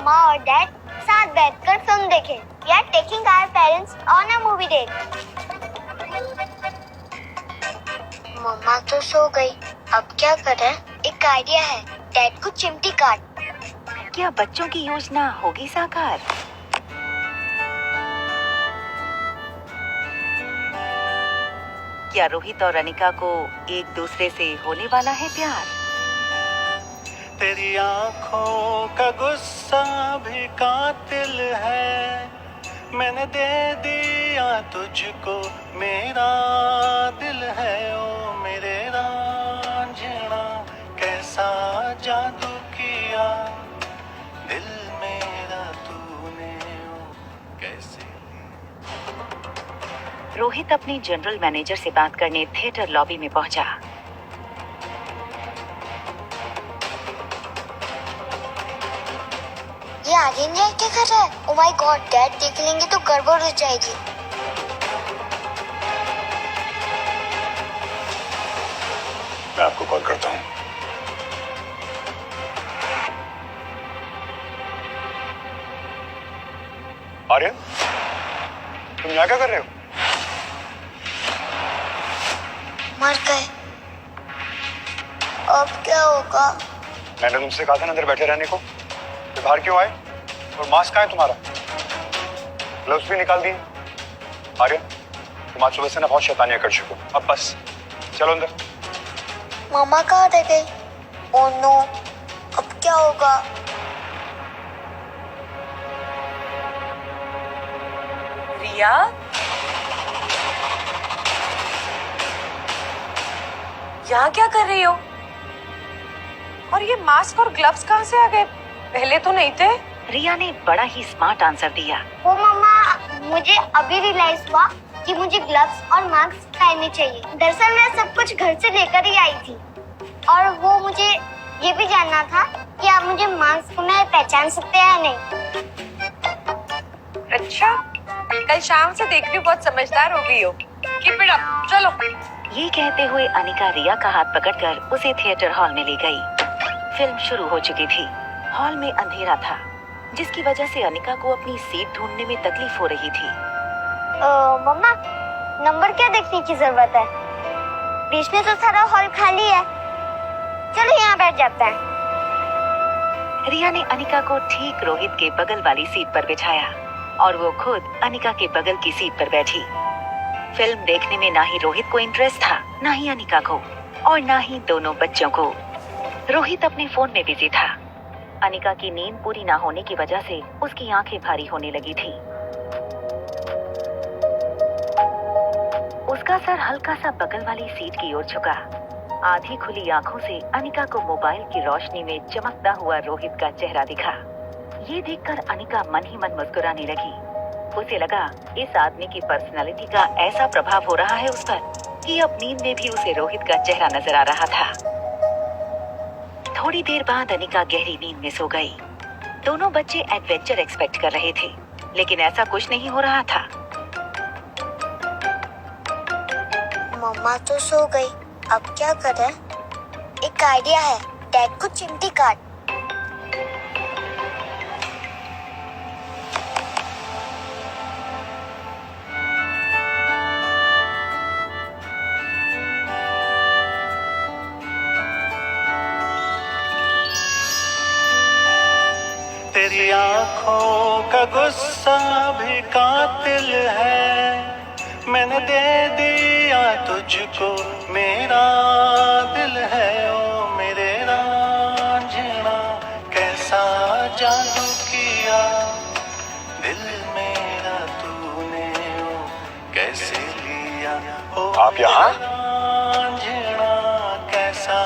मम्मा और डैड साथ बैठकर फिल्म देखें। We are taking our parents on a movie date. मम्मा तो सो गई, अब क्या करें? एक आइडिया है, डैड को चिमटी काट। क्या बच्चों की योजना होगी साकार? क्या रोहित और अनिका को एक दूसरे से होने वाला है प्यार? तेरी आंखों का गुस्सा भी कातिल है, मैंने दे दिया तुझको मेरा दिल है। ओ मेरे रांझना कैसा जादू किया दिल मेरा तूने, ओ कैसे। रोहित अपने जनरल मैनेजर से बात करने थिएटर लॉबी में पहुंचा। ये आर्यन क्या कर रहा है? ओह माय गॉड, डैड देख लेंगे तो गड़बड़ हो जाएगी। मैं आपको कॉल करता हूँ। आर्यन, तुम यहाँ क्या कर रहे हो? मर गए, अब क्या होगा? मैंने तुमसे कहा था ना अंदर बैठे रहने को, तो बाहर क्यों आए? और मास्क कहाँ है तुम्हारा? ग्लव्स भी निकाल दिए। आर्यन, तुम आज सुबह से ना बहुत शैतानियां कर चुके हो, अब बस चलो अंदर। मम्मा कहाँ रह गई? ओह नो, अब क्या होगा? रिया, यहाँ क्या कर रही हो? और ये मास्क और ग्लव्स कहाँ से आ गए? पहले तो नहीं थे। रिया ने बड़ा ही स्मार्ट आंसर दिया। वो मम्मा, मुझे अभी रियलाइज हुआ कि मुझे ग्लव्स और मास्क पहनने चाहिए। दरअसल मैं सब कुछ घर से लेकर ही आई थी, और वो मुझे ये भी जानना था कि आप मुझे मास्क में पहचान सकते हैं या नहीं। अच्छा, कल शाम से देख रही हूँ बहुत समझदार हो गई हो। कीप इट अप, चलो। ये कहते हुए अनिका रिया का हाथ पकड़कर उसे थिएटर हॉल में ले गई। फिल्म शुरू हो चुकी थी। हॉल में अंधेरा था, जिसकी वजह से अनिका को अपनी सीट ढूंढने में तकलीफ हो रही थी। मम्मा, नंबर क्या देखने की जरूरत है? बीच में तो सारा हॉल खाली है, चलो यहाँ बैठ जाते हैं। रिया ने अनिका को ठीक रोहित के बगल वाली सीट पर बिठाया और वो खुद अनिका के बगल की सीट पर बैठी। फिल्म देखने में ना ही रोहित को इंटरेस्ट था, ना ही अनिका को, और ना ही दोनों बच्चों को। रोहित अपने फोन में बिजी था। अनिका की नींद पूरी ना होने की वजह से उसकी आंखें भारी होने लगी थी। उसका सर हल्का सा बगल वाली सीट की ओर झुका। आधी खुली आंखों से अनिका को मोबाइल की रोशनी में चमकता हुआ रोहित का चेहरा दिखा। ये देखकर अनिका मन ही मन मुस्कुराने लगी। उसे लगा इस आदमी की पर्सनालिटी का ऐसा प्रभाव हो रहा है उस पर कि अब नींद में भी उसे रोहित का चेहरा नजर आ रहा था। थोड़ी देर बाद अनिका गहरी नींद में सो गई। दोनों बच्चे एडवेंचर एक्सपेक्ट कर रहे थे, लेकिन ऐसा कुछ नहीं हो रहा था। मम्मा तो सो गई, अब क्या करें? एक आइडिया है, डैड को चिमटी काट। तेरी आंखों का गुस्सा भी कातिल है, मैंने दे दिया तुझको मेरा दिल है। ओ मेरे रांझना कैसा जादू किया दिल मेरा तूने, ओ कैसे लिया। ओ आप यहाँ? रांझना कैसा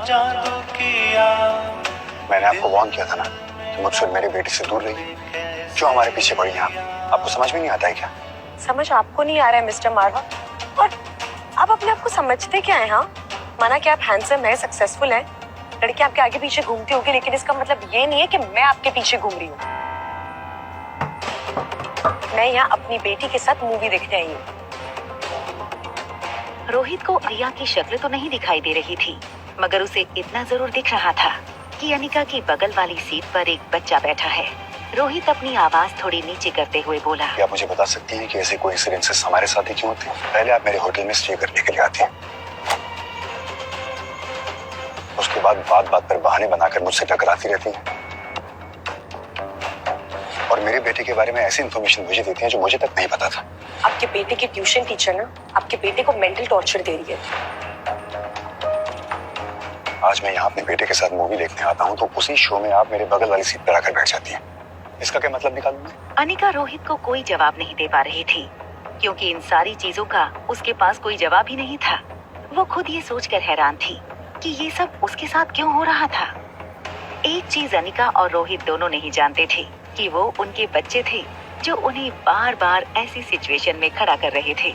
जादू किया। मैंने आपको वार्न किया था ना कि मुझसे मेरी बेटी से दूर रहिए। क्यों हमारे पीछे पड़ी हैं आप? आपको समझ में नहीं आता है क्या? समझ आपको नहीं आ रहा है मिस्टर मारवा? और आप अपने आप को समझते क्या है? हाँ, माना कि आप हैंडसम है, सक्सेसफुल है, लड़की आपके आगे पीछे घूमती होगी, लेकिन इसका मतलब ये नहीं है कि मैं आपके पीछे घूम रही हूँ। मैं यहाँ अपनी बेटी के साथ मूवी देखने आई हूँ। रोहित को रिया की शक्ल तो नहीं दिखाई दे रही थी, मगर उसे इतना जरूर दिख रहा था कि अनिका की बगल वाली सीट पर एक बच्चा बैठा है। रोहित अपनी आवाज थोड़ी नीचे करते हुए बोला। क्या आप मुझे बता सकती हैं कि ऐसे कोई इंसिडेंसेस हमारे साथ ही क्यों थे? पहले आप मेरे होटल में स्टे करने के लिए आती हैं, उसके बाद बात बात पर बहाने बनाकर मुझसे टकराती रहती हैं और मेरे बेटे के बारे में ऐसी इन्फॉर्मेशन मुझे देती हैं जो मुझे तक नहीं पता था। आपके बेटे की ट्यूशन टीचर ना आपके बेटे को मेंटल टॉर्चर दे रही है। आज मैं यहाँ अपने बेटे के साथ मूवी देखने आता हूँ तो उसी शो में आप मेरे बगल वाली सीट पर आकर बैठ जाती हैं। इसका क्या मतलब निकालूं मैं? अनिका रोहित को कोई जवाब नहीं दे पा रही थी, क्योंकि इन सारी चीजों का उसके पास कोई जवाब ही नहीं था। वो खुद ये सोचकर हैरान थी कि ये सब उसके साथ क्यों हो रहा था। एक चीज अनिका और रोहित दोनों नहीं जानते थे कि वो उनके बच्चे थे जो उन्हें बार बार ऐसी सिचुएशन में खड़ा कर रहे थे।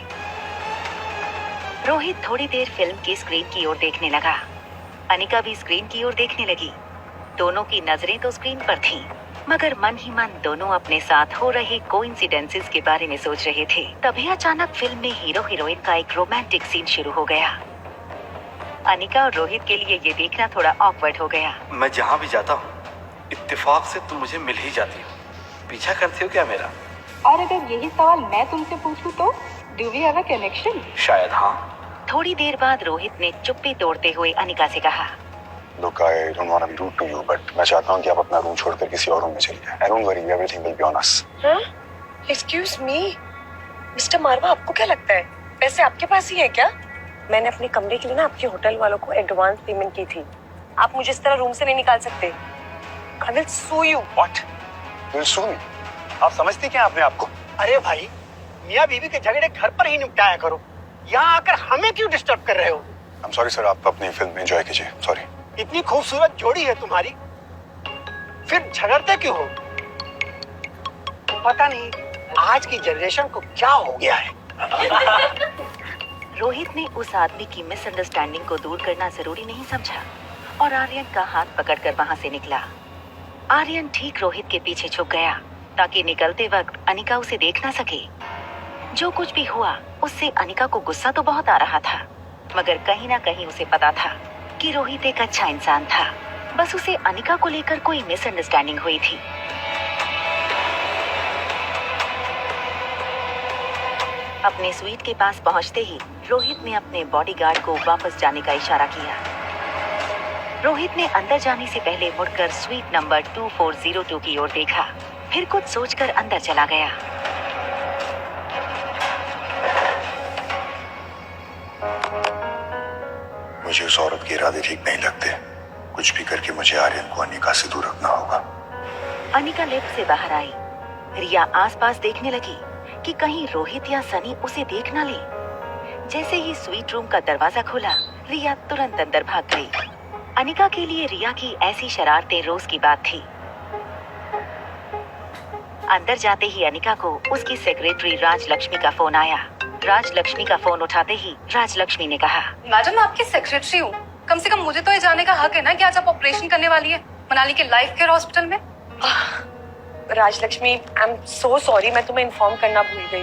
रोहित थोड़ी देर फिल्म की स्क्रीन की ओर देखने लगा। अनिका भी स्क्रीन की ओर देखने लगी। दोनों की नजरें तो स्क्रीन पर थीं, मगर मन ही मन दोनों अपने साथ हो रहे कोइंसिडेंसेस के बारे में सोच रहे थे। तभी अचानक फिल्म में हीरो हीरोइन का एक रोमांटिक सीन शुरू हो गया। अनिका और रोहित के लिए ये देखना थोड़ा ऑकवर्ड हो गया। मैं जहाँ भी जाता हूँ इत्तेफाक से तुम मुझे मिल ही जाती हो। पीछा करते हो क्या मेरा? और अगर यही सवाल मैं तुमसे पूछूं तो do we have a connection? शायद हाँ। थोड़ी देर बाद रोहित ने चुप्पी तोड़ते हुए अनिका से कहा, Look, I don't want to be rude to you, but मैं चाहता हूँ कि आप अपना रूम छोड़कर किसी और रूम में चलिए। And don't worry, everything will be on us. Excuse me mister Marwah, आपको क्या लगता है पैसे आपके पास ही है क्या? मैंने अपने कमरे के लिए ना आपके होटल वालों को एडवांस पेमेंट की थी। आप मुझे इस तरह रूम से नहीं निकाल सकते। I will sue you. What? You will sue me? आप समझती क्या अपने आप को? अरे भाई, मियाँ बीवी के झगड़े घर पर ही निपटाया करो, यहाँ आकर हमें क्यों डिस्टर्ब कर रहे हो? I'm sorry sir, आप अपनी फिल्म एंजॉय कीजिए। Sorry. इतनी खूबसूरत जोड़ी है तुम्हारी, फिर झगड़ते क्यों हो? पता नहीं आज की जनरेशन को क्या हो गया है। रोहित ने उस आदमी की मिसअंडरस्टैंडिंग को दूर करना जरूरी नहीं समझा और आर्यन का हाथ पकड़कर वहां से निकला। आर्यन ठीक रोहित के पीछे छुप गया ताकि निकलते वक्त अनिका उसे देख ना सके। जो कुछ भी हुआ उससे अनिका को गुस्सा तो बहुत आ रहा था, मगर कहीं ना कहीं उसे पता था कि रोहित एक अच्छा इंसान था। बस उसे अनिका को लेकर कोई मिसअंडरस्टैंडिंग हुई थी। अपने स्वीट के पास पहुंचते ही रोहित ने अपने बॉडीगार्ड को वापस जाने का इशारा किया। रोहित ने अंदर जाने से पहले मुड़कर स्वीट नंबर 2402 की ओर देखा, फिर कुछ सोचकर अंदर चला गया। मुझे उस औरत के इरादे ठीक नहीं लगते। कुछ भी करके मुझे आर्यन को अनिका से दूर रखना होगा। अनिका लिफ्ट से बाहर आई। रिया आसपास देखने लगी कि कहीं रोहित या सनी उसे देख ना ले। जैसे ही स्वीट रूम का दरवाजा खुला, रिया तुरंत अंदर भाग गई। अनिका के लिए रिया की ऐसी शरारतें रोज की बात थी। अंदर जाते ही अनिका को उसकी सेक्रेटरी राजलक्ष्मी का फोन आया। राजलक्ष्मी का फोन उठाते ही राजलक्ष्मी ने कहा, मैडम मैं आपकी सेक्रेटरी हूँ, कम से कम मुझे तो ये जानने का हक है ना कि आज आप ऑपरेशन करने वाली है मनाली के लाइफ केयर हॉस्पिटल में। Rajalakshmi, I am so sorry, मैं तुम्हें इन्फॉर्म करना भूल गई।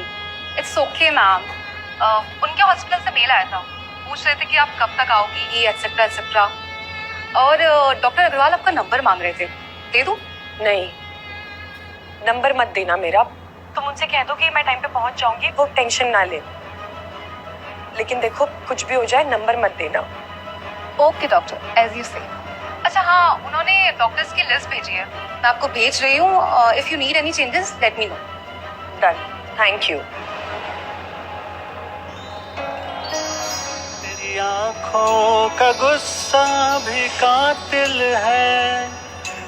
It's okay ma'am. उनके हॉस्पिटल से मेल आया था, पूछ रहे थे कि आप कब तक आओगी एटसेट्रा एटसेट्रा। और डॉक्टर अग्रवाल आपका नंबर मांग रहे थे, दे दूं? नहीं, नंबर मत देना मेरा। तुम उनसे कह दो कि मैं टाइम पे पहुंच जाऊंगी, वो टेंशन ना ले। लेकिन देखो कुछ भी हो जाए नंबर मत देना। ओके डॉक्टर, एज यू से। अच्छा हाँ, उन्होंने डॉक्टर्स की लिस्ट भेजी है, मैं आपको भेज रही हूँ। If you need any changes let me know. Done, thank you. तेरी आंखों का गुस्सा भी कातिल है,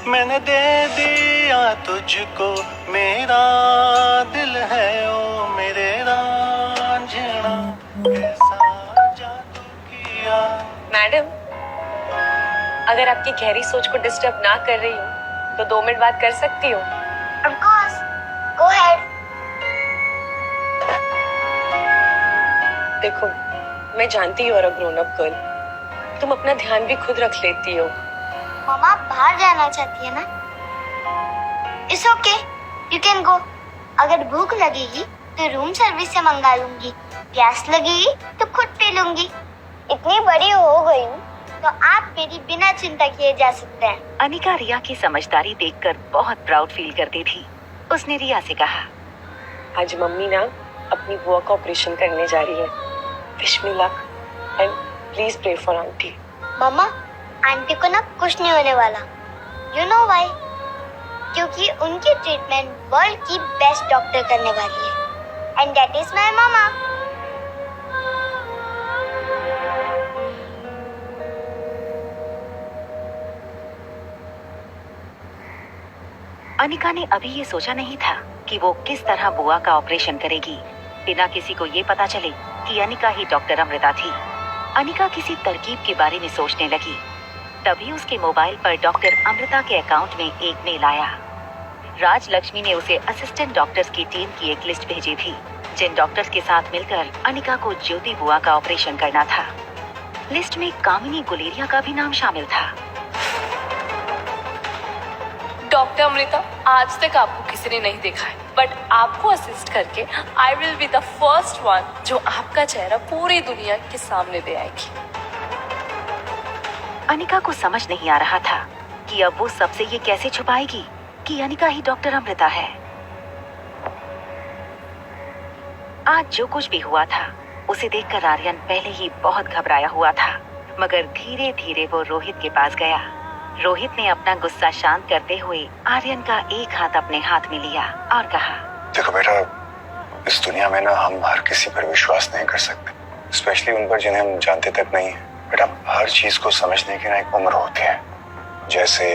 मैंने दे दिया तुझको मेरा दिल है, ओ मेरे रांझना कैसा जादू किया। मैडम, अगर आपकी गहरी सोच को डिस्टर्ब ना कर रही हूँ तो 2 मिनट बात कर सकती हूँ? Of course. Go ahead. देखो, मैं जानती हूँ ग्रोन अप गर्ल, तुम अपना ध्यान भी खुद रख लेती हो। मम्मा बाहर जाना चाहती है ना? It's okay. You can go. अगर भूख लगेगी तो रूम सर्विस से मंगा लूंगी, प्यास लगेगी तो खुद पी लूंगी। इतनी बड़ी हो गई हूँ, तो आप मेरी बिना चिंता किए जा सकते हैं। अनिका रिया की समझदारी देखकर बहुत प्राउड फील करती थी। उसने रिया से कहा, आज मम्मी ना अपनी बुआ का ऑपरेशन करने जा रही है। Wish me luck and please pray for aunty. Mamma, aunty को ना कुछ नहीं होने वाला। You know why? क्योंकि उनकी ट्रीटमेंट वर्ल्ड की बेस्ट डॉक्टर करने वाली है, and that is my mama. Anika ने अभी ये सोचा नहीं था कि वो किस तरह बुआ का ऑपरेशन करेगी बिना किसी को ये पता चले कि अनिका ही डॉक्टर अमृता थी। अनिका किसी तरकीब के बारे में सोचने लगी। तभी उसके मोबाइल पर डॉक्टर अमृता के अकाउंट में एक मेल आया। राज लक्ष्मी ने उसे असिस्टेंट डॉक्टर्स की टीम की एक लिस्ट भेजी थी, जिन डॉक्टर्स के साथ मिलकर अनिका को ज्योति बुआ का ऑपरेशन करना था। लिस्ट में कामिनी गुलेरिया का भी नाम शामिल था। डॉक्टर अमृता, आज तक आपको किसी ने नहीं देखा है, बट आपको असिस्ट करके I will be the first one जो आपका चेहरा पूरी दुनिया के सामने ले आएगी। अनिका को समझ नहीं आ रहा था कि अब वो सबसे ये कैसे छुपाएगी कि अनिका ही डॉक्टर अमृता है। आज जो कुछ भी हुआ था उसे देखकर आर्यन पहले ही बहुत घबराया हुआ था, मगर धीरे धीरे वो रोहित के पास गया। रोहित ने अपना गुस्सा शांत करते हुए आर्यन का एक हाथ अपने हाथ में लिया और कहा, देखो बेटा, इस दुनिया में ना हम हर किसी पर विश्वास नहीं कर सकते, स्पेशली उन पर जिन्हें हम जानते तक नहीं है। बेटा, हर चीज को समझने की ना एक उम्र होती है। जैसे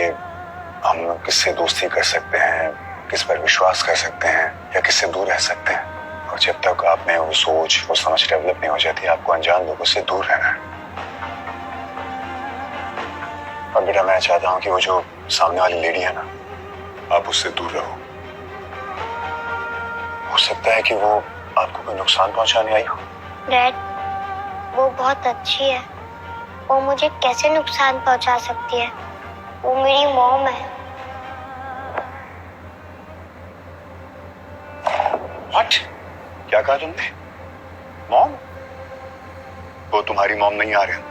हम किससे दोस्ती कर सकते हैं, किस पर विश्वास कर सकते हैं या किससे दूर रह सकते हैं। और जब तक आप में वो सोच, वो समझ डेवलप नहीं हो जाती, आपको अनजान लोगों से दूर रहना है। और बेटा, मैं चाहता हूँ कि वो जो सामने वाली लेडी है ना, आप उससे दूर रहो। हो सकता है कि वो आपको कोई नुकसान पहुंचाने आई हो। डैड, वो बहुत अच्छी है। वो मुझे कैसे नुकसान पहुंचा सकती है? वो मेरी मॉम है। What? क्या कहा तुमने? मॉम? वो तुम्हारी मॉम नहीं आर्यन।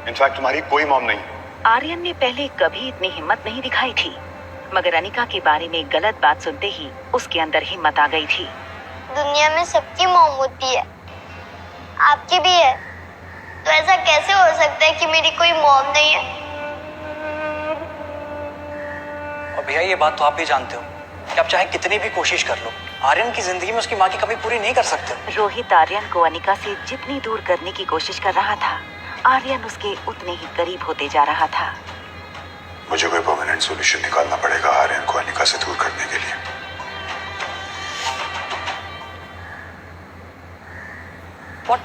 इनफैक्ट तुम्हारी कोई मॉम नहीं। आर्यन ने पहले कभी इतनी हिम्मत नहीं दिखाई थी, मगर अनिका के बारे में गलत बात सुनते ही उसके अंदर हिम्मत आ गई थी। दुनिया में सबकी मॉम होती है, आपकी भी है। तो ऐसा कैसे हो सकता है कि मेरी कोई मॉम नहीं है? और भैया, ये बात तो आप भी जानते हो कि आप चाहे कितनी भी कोशिश कर लो, आर्यन की जिंदगी में उसकी माँ की कमी पूरी नहीं कर सकते। रोहित आर्यन को अनिका से जितनी दूर करने की कोशिश कर रहा था, आर्यन उसके उतने ही करीब होते जा रहा था। मुझे कोई परमानेंट सॉल्यूशन निकालना पड़ेगा आर्यन को अनिका से दूर करने के लिए। What?